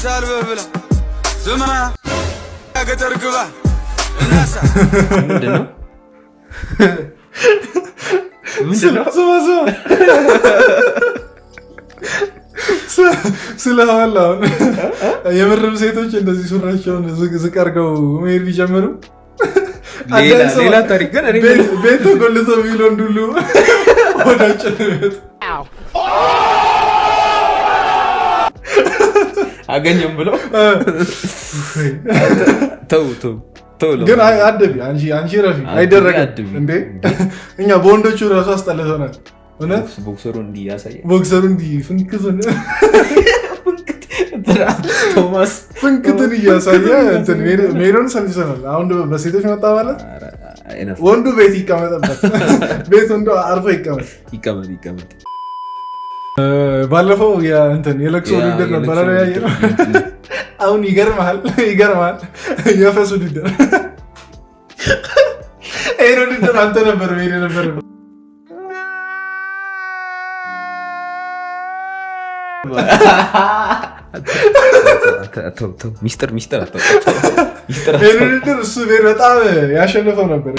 ሳልበ ብላ ስማ ገጠር ግባ እናሳ ምንድነው ስለዋላው የምርም ሴቶች እንደዚህ ሱራቸውን ዝቅ አድርገው መሄድ ቢጀምሩ ሌላ ታሪክ ግን ቤቱ ጎልቶ ሚሊዮን ሁሉ ወዳጭ ነው አገኘም ብለው ተው ግን አደቢ አንቺ ረፊ አይደረግም እንዴ እኛ በወንዶቹ ራሱ አስጠለተናል እውነት ቦክሰሩ እንዲህ ያሳያል ቦክሰሩ እንዲህ ፍንክቱን ቶማስ ፍንክቱን እያሳየ እንትን ሜሮን ሰምተናል አሁን በሴቶች መጣ ማለት ወንዱ ቤት ይቀመጥበት ቤት ወንዱ አርፎ ይቀመጥ ባለፈው እንትን የለቅሶ ውድድር ነበር ያየነው አሁን ይገርማል የፈስ ውድድር ይሄን ውድድር አንተ ነበር ሜሪ ነበር ሚስተር ውድድር እሱ ቤት በጣም ያሸንፈው ነበር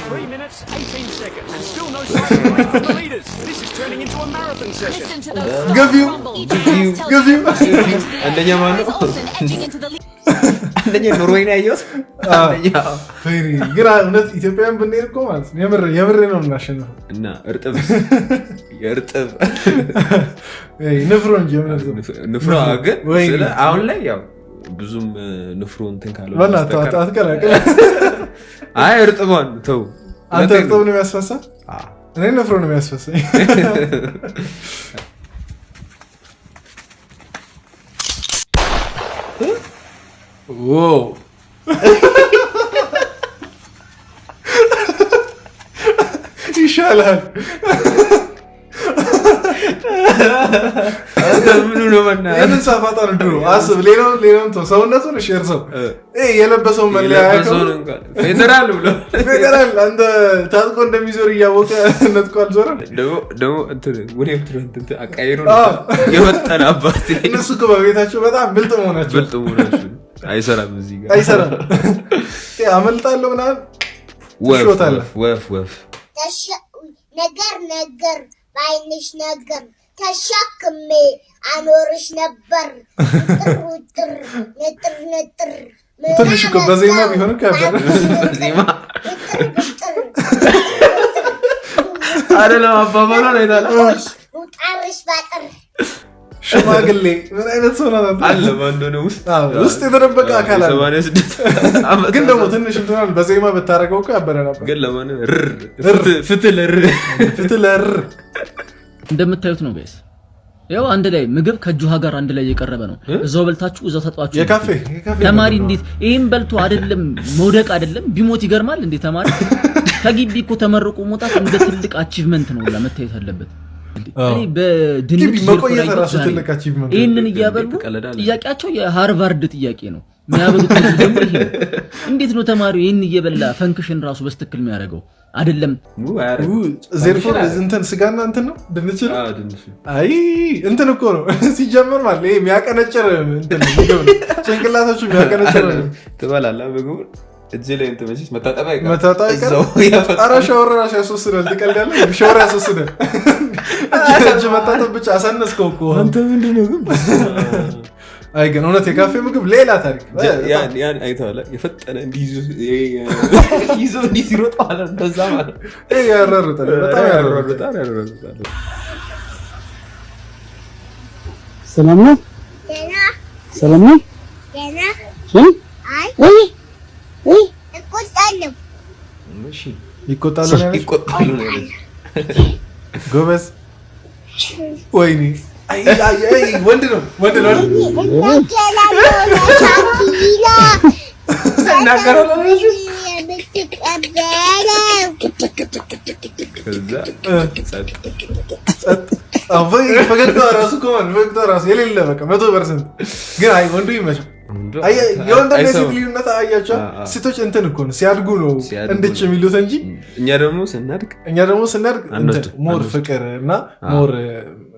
ገፊው አንደኛ ማነው አንደኛ ኖርዌይ ነው ያየሁት ግን እውነት ኢትዮጵያን ብንሄድ እኮ ማለት ነው የምር ነው የምናሸንፈው እና እርጥብ ንፍሮ እንጂ ንፍሮ ግን አሁን ላይ ያው ብዙም ንፍሮ እንትን ካለው አትቀላቅል አይ እርጥቧን ተው አንተ እርጥብ ነው የሚያስፈሳ እኔ ንፍሮ ነው የሚያስፈሳኝ ዋው ይሻላል ምኑ ነው ማና የምን ሳፋጣ ነው ድሮ አስብ ሌላውን ተው ሰውነቱን ሼር ሰው የለበሰው መለያ ፌደራል ብሎ ፌደራል አንተ ታጥቆ እንደሚዞር እያወቀ ነጥቋል ዞረ ደሞ እንትን ወዴት ትረንት አቃይሮ የወጣና አባቴ እነሱ ከቤታቸው በጣም ብልጥ መሆናቸው አይሰራም እዚህ ጋር አይሰራም አመልጣለሁ ምናምን ወፍ ነገር ባይንሽ ነገር ተሸክሜ አኖርሽ ነበር ንጥር ትንሽ እኮ በዜማ ቢሆን ከበረ ዜማ አይደለም አባባሉ ነው ይታላል ጣርሽ ባጥር ሽማግሌ ምን አይነት ሰው ነው አለ ባንዶነ ውስጥ የተደበቀ አካል አለ 86 ግን ደግሞ ትንሽ እንትን በዜማ በታረገው እኮ ያበረ ነበር ግን ለማን ፍትለር እንደምታዩት ነው ጋይስ ያው አንድ ላይ ምግብ ከጁሃ ጋር አንድ ላይ የቀረበ ነው እዛው በልታችሁ እዛው ተጣጣችሁ የካፌ ተማሪ እንዴት ይሄን በልቶ አይደለም መውደቅ አይደለም ቢሞት ይገርማል እንዴ ተማሪ ከግቢ እኮ ተመርቆ መውጣት እንደ ትልቅ አቺቭመንት ነው ለመታየት አለበት እኔ በድንቅ መቆየት ራሱ ትልቅ አቺቭመንት ይሄንን እያበሉ ጥያቄያቸው የሃርቫርድ ጥያቄ ነው የሚያበሉት ደግሞ ይሄ እንዴት ነው ተማሪው ይሄን እየበላ ፈንክሽን ራሱ በስትክክል የሚያደርገው አይደለም ዘርፎር እንትን ስጋና እንትን ነው ድንች አይ እንትን እኮ ነው ሲጀምር ማለት ይሄ የሚያቀነጭር እንትን ነው ጭንቅላታችሁ የሚያቀነጭር ትበላለህ ምግቡ እጄ ላይ እንትን መቼስ መታጠቢያ ኧረ ሻወር እራሱ ያስወስዳል ትቀልዳለህ ሻወር ያስወስዳል እጅ መታጠብ ብቻ አሳነስከው እኮ አንተ ምንድን ነው ግን አይ ግን እውነት የካፌ ምግብ ሌላ ታሪክ ያን አይተዋል የፈጠነ እንዲይዙ ሲሮጥ ማለት እንደዛ ማለት ያራሩታል በጣም ያራሩታል ሰላም ነው ሰላም ነው አይ ይቆጣሉ ጎበዝ ወይኔ አይ ወንድ ነው ፈገግታው ራሱ የሌለ በቃ 100% ግን አይ ወንዱ ይመቸው የወንድ ሴት ልዩነት አያቸው ሴቶች እንትን እኮ ነው ሲያድጉ ነው እንድች የሚሉት እንጂ እኛ ደግሞ ስናድግ ሞር ፍቅር እና ሞር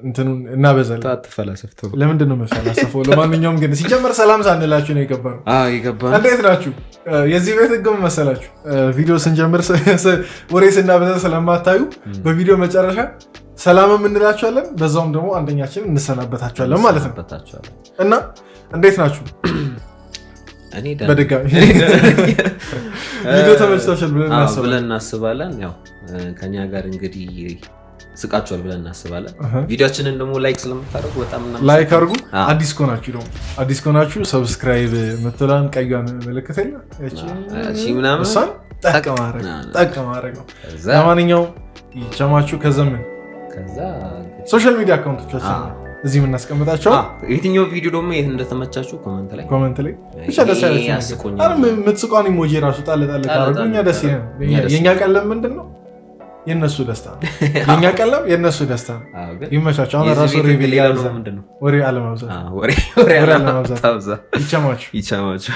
እንትኑን እናበዛለን። አትፈላሰፍተው። ለምንድን ነው የምፈላሰፈው? ለማንኛውም ግን ሲጀመር ሰላም ሳንላችሁ ነው የገባነው። እንዴት ናችሁ? የዚህ ቤት ህግ ምን መሰላችሁ? ቪዲዮ ስንጀምር ወሬ ስናበዛ ስለማታዩ በቪዲዮ መጨረሻ ሰላም እንላችኋለን፣ በዛውም ደግሞ አንደኛችን እንሰናበታችኋለን ማለት ነው። እና እንዴት ናችሁ? በድጋሚ ቪዲዮ ተመችቷችኋል ብለን እናስባለን። ያው ከኛ ጋር እንግዲህ ስቃችኋል ብለን እናስባለን። ቪዲዮአችንን ደግሞ ላይክ ስለምታደርጉ በጣም ላይክ አድርጉ። አዲስ ከሆናችሁ ሰብስክራይብ ምትላን ቀዩን ምልክት የለ እሺ ምናምን ጠቅ ማድረግ ነው። ለማንኛውም ይቸማችሁ። ከዛ ሶሻል ሚዲያ አካውንቶቻችን እዚህ የምናስቀምጣቸው የትኛው ቪዲዮ ደግሞ የት እንደተመቻችሁ ኮመንት ላይ ብቻ ደስ ያለኝ የምትስቋን ኢሞጂ ራሱ ጣል ካደረጉ እኛ ደስ ይለናል። የእኛ ቀለም ምንድን ነው? የነሱ ደስታ ነው። የኛ ቀለም የነሱ ደስታ ነው። ይመቻቸው። አሁን ራሱ ወሬ አለማብዛት ይቻማችሁ።